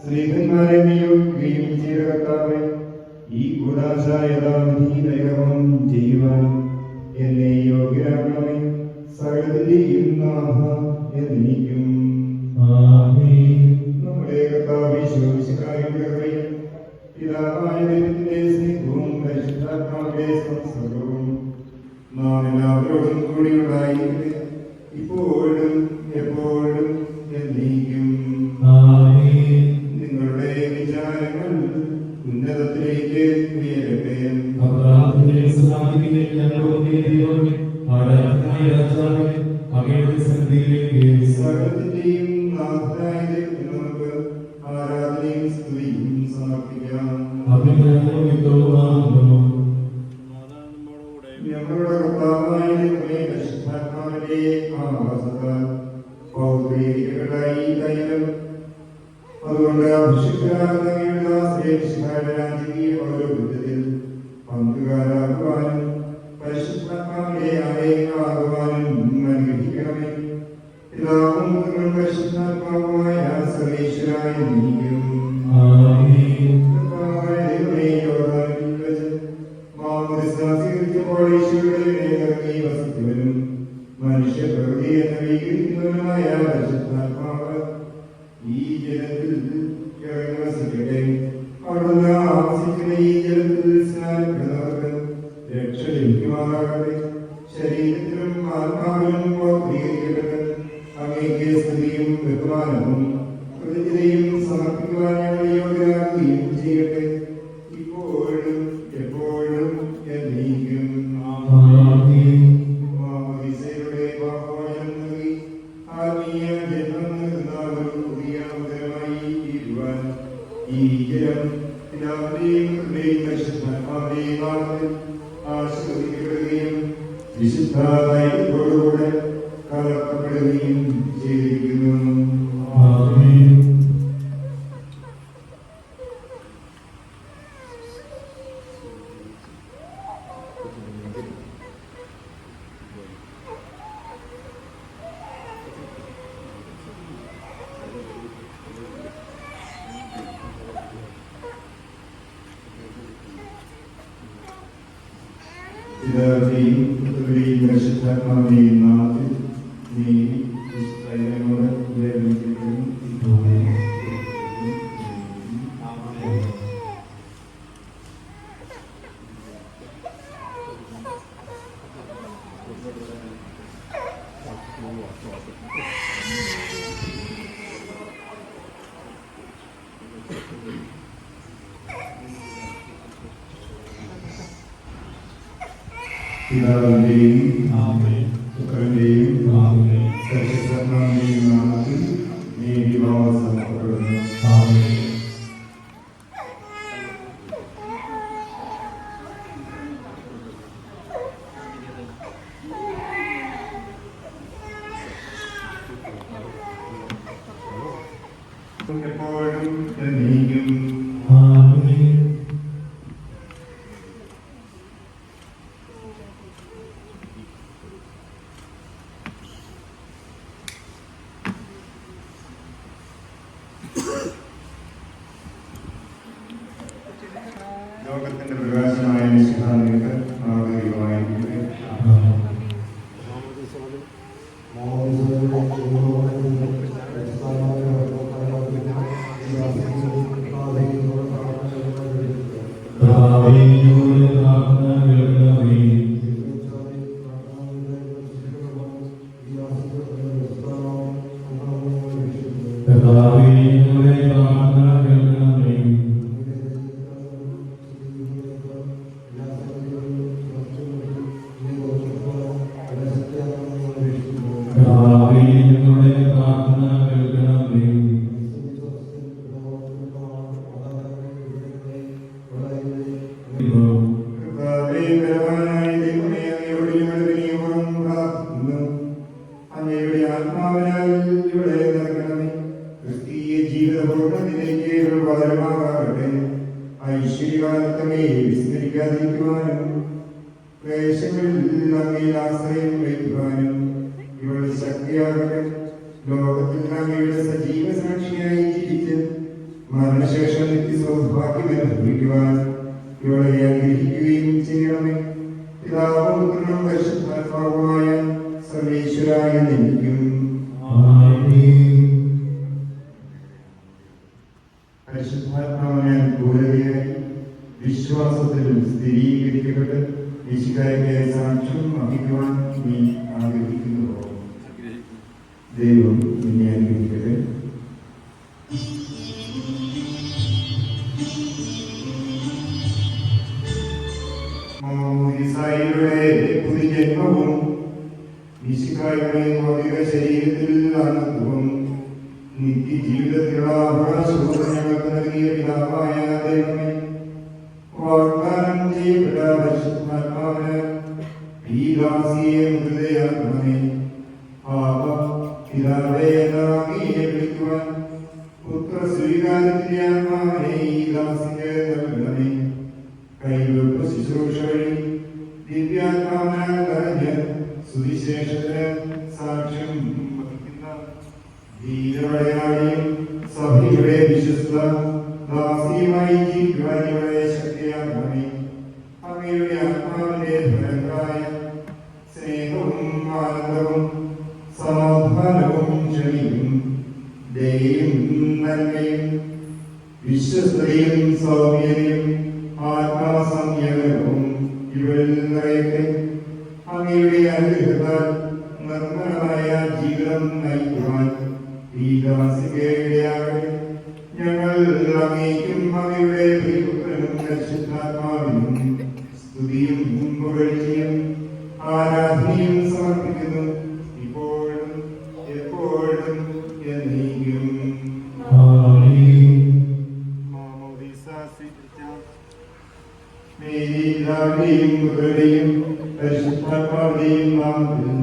സ്ത്രീകന്മാരെ നിയോഗിക്കുകയും ചെയ്ത കർത്താവേ, ഈ ഗുണാശായതാം ചെയ്യുവാൻ എന്നെ യോഗ്യരാക്കണമേ. സകലത്തിന്റെയും നാഥ എന്നേക്കും നമ്മുടെ കർത്താവേ ഈശോമിശിഹായുടെ കൃപയും പിതാവായ ദൈവത്തിന്റെ സ്നേഹവും പരിശുദ്ധാത്മാവിന്റെ സംസർഗവും നാം എല്ലാവരോടും കൂടിയുണ്ടായിരിക്കട്ടെ, ഇപ്പോഴും എപ്പോഴും എന്നേക്കും. നിങ്ങളുടെ വിചാരങ്ങൾ ഉന്നതത്തിലേക്ക് ഉയരട്ടെ. സകലത്തിന്റെയും നാഥനായ ദൈവത്തിന് നമുക്ക് ആരാധനയും സ്തുതിയും സമർപ്പിക്കാം. ഞങ്ങളുടെ കർത്താവായ ദൈവമേ, പരിശുദ്ധാത്മാവിന്റെ ആവാസത്താൽ പൗത്രീകരിക്കപ്പെട്ട ഈ തൈലം അതുകൊണ്ട് അഭിഷിക്തരാകുന്ന രാജകീയ പൗരോഹിത്യത്തിൽ പങ്കുകാരാകുവാനും പരിശുദ്ധാത്മാവിന്റെ ആലയങ്ങളാകുവാനും അനുഗ്രഹിക്കണമേ. പിതാവും പുത്രനും പരിശുദ്ധാത്മാവുമായ സർവേശ്വരായ നീയും വസിക്കുന്നവനും മനുഷ്യ പ്രകൃതിയെ നവീകരിക്കുന്നവനുമായ പരിശുദ്ധാത്മാവ് ഈ ജലത്തിൽ ഇറങ്ങി വസിക്കട്ടെ. അവിടുന്ന് ആവസിക്കുന്ന ഈ ജലത്തിൽ സ്നാനപ്പെടുന്നവർക്ക് രക്ഷ ലഭിക്കുമാറാകട്ടെ. ശരീരത്തിലും ആത്മാവിലും പൗത്രീകരിക്കപ്പെട്ട് അങ്ങേക്ക് സ്തുതിയും ബഹുമാനവും കൃതജ്ഞതയും സമർപ്പിക്കുവാൻ ഞങ്ങൾ യോഗ്യരാകുകയും ചെയ്യട്ടെ, ഇപ്പോഴും എപ്പോഴും എന്നേക്കും. മാമോദീസയുടെ പാപമോചനം നൽകി ആത്മീയ ജന്മം നൽകുന്ന ഒരു പുതിയ ഉദരമായി തീരുവാൻ ഈ ജലം പിതാവിന്റെയും പുത്രന്റെയും പരിശുദ്ധാത്മാവിന്റെയും നാമത്തിൽ ആശീർവദിക്കപ്പെടുകയും വിശുദ്ധ ദൈവത്തോടുകൂടെ കലർത്തപ്പെടുകയും ചെയ്തിരിക്കുന്നു. പിതാവിന്റെയും പുത്രന്റെയും പരിശുദ്ധാത്മാവിന്റെയും നാമത്തിൽ നീ വിശുദ്ധയോട് ഉദയമിരിക്കുന്നു. പിതാവിന്റെയും പുത്രന്റെയും പരിശുദ്ധാത്മാവിന്റെയും നാമത്തിൽ നീ വിവാഹം സമർപ്പിക്കപ്പെടുന്നു. എപ്പോഴും എന്നേക്കും. ആമേൻ. ലോകത്തിന്റെ പ്രകാശമായ നിഷ്ഠാനികൾക്ക് ആഗ്രഹമായിരിക്കും. ഐശ്വര്യകാലത്തമേ വിസ്മരിക്കാതിരിക്കുവാനും ക്ലേശങ്ങളിൽ അങ്ങയിൽ ആശ്രയം വയ്ക്കുവാനും ഇവളുടെ ശക്തിയാകട്ടെ. ലോകത്തിൽ അങ്ങയുടെ സജീവ സാക്ഷിയായി ജീവിച്ച് മരണശേഷം നിത്യസൗഭാഗ്യം അനുഭവിക്കുവാൻ ഇവളെ അനുഗ്രഹിക്കുകയും ചെയ്യണമേ. പിതാവും പുത്രനും പരിശുദ്ധാത്മാവുമായ സർവേശ്വരായ നിന്നിക്കും. പരിശുദ്ധാത്മാവിനെ അനുകൂലതയായി വിശ്വാസത്തിൽ സ്ഥിരീകരിക്കപ്പെട്ട് വിശുദ്ധമായ സാക്ഷ്യം വഹിക്കുവാൻ നീ ആഗ്രഹിക്കുന്നുവോ? ദൈവം നിന്നെ അനുഗ്രഹിക്കട്ടെ. പുതുജന്മവും വിശുദ്ധായുടെ ഭൗതിക ശരീരത്തിൽ അനന്തവും നിത്യജീവിതത്തിലുള്ള അവകാശവും ഞങ്ങൾക്ക് നൽകിയ പിതാവായ ദൈവമേ, വാഗ്ദാനം ചെയ്യപ്പെട്ട പരിശുദ്ധാത്മാവിന് ഈ ദാസിയെ ഹൃദയാത്മനെ പിതാവേ എന്ന് അംഗീകരിക്കുവാൻ പുത്ര സ്വീകാരത്തിന്റെ ആത്മാവിനെ ഈ ദാസിക്ക് നൽകണമേ. കൈവെപ്പ് ശുശ്രൂഷ വഴി ദിവ്യാത്മാവിനാൽ കരഞ്ഞ് സുവിശേഷത്തിന് സാക്ഷ്യം വഹിക്കുന്ന ധീരവടയാളിയും സഭയുടെ വിശ്വസ്ത ദാസിയുമായി ജീവിക്കുവാൻ ഇവരെ ശക്തിയാക്കണമേ. അങ്ങയുടെ ആത്മാവിന്റെ ഫലങ്ങളായ സ്നേഹവും ആനന്ദവും സമാധാനവും ക്ഷമയും ദയയും നന്മയും വിശ്വസ്തയും സൗമ്യതയും ആത്മാസംയമനവും ഇവരിൽ നിറയട്ടെ. അങ്ങയുടെ അനുഗ്രഹത്താൽ നിർമ്മലമായ ജീവിതം നയിക്കുവാൻ ഈ ദാസിക്ക് ഇടയാകട്ടെ. ഞങ്ങൾ അങ്ങേക്കും അങ്ങയുടെ പ്രിയപുത്രനും പരിശുദ്ധാത്മാവിനും സ്തുതിയും പുകഴ്ചയും ആരാധനയും സമർപ്പിക്കുന്നു, ഇപ്പോഴും എപ്പോഴും എന്നേക്കും. മേരിയും പുത്രയുടെയും പരിശുദ്ധാത്മാവിന്റെയും നാമത്തിൽ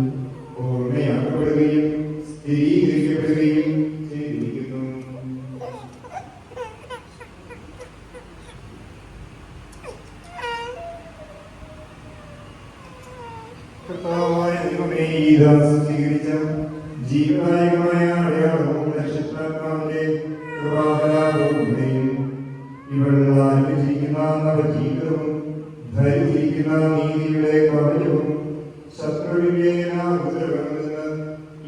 ഓർമ്മയാക്കപ്പെടുകയും സ്ഥിരീകരിക്കപ്പെടുകയും ചെയ്തിരിക്കുന്നു. കർത്താവായ ദൈവമേ, ഈ ദാസി സ്വീകരിച്ച ജീവദായകമായ അടയാളവും പരിശുദ്ധാത്മാവിന്റെ കൃപാകരാപൂർണ്ണതയും ഇവൾ ആരംഭിച്ചിരിക്കുന്ന നവജീവിതവും ധരിച്ചിരിക്കുന്ന നീതിയുടെ കവചവും ശത്രുവിന്റെ ഉപദ്രവങ്ങളിൽ നിന്ന്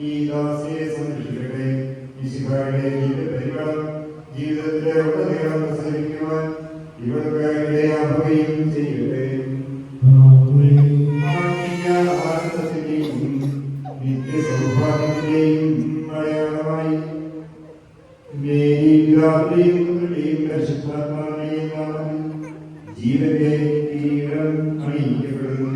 ഈ ദാസിയെ സംരക്ഷിക്കട്ടെ. ഈശോയുടെ ജീവിതപരിപാലനം ജീവിതത്തിലെ ഉടനീളം പ്രസരിക്കുവാൻ ഇവർക്ക് ഇടയാവുകയും ചെയ്യട്ടെ. ആനന്ദത്തിന്റെയും നിത്യസൗഭാഗ്യത്തിന്റെയും അടയാളമായി മേരിയും പുത്രന്റെയും പരിശുദ്ധാത്മാവിന്റെയും നാമത്തിൽ ജീവന്റെ കിരീടം അണിയിക്കപ്പെടുന്നു.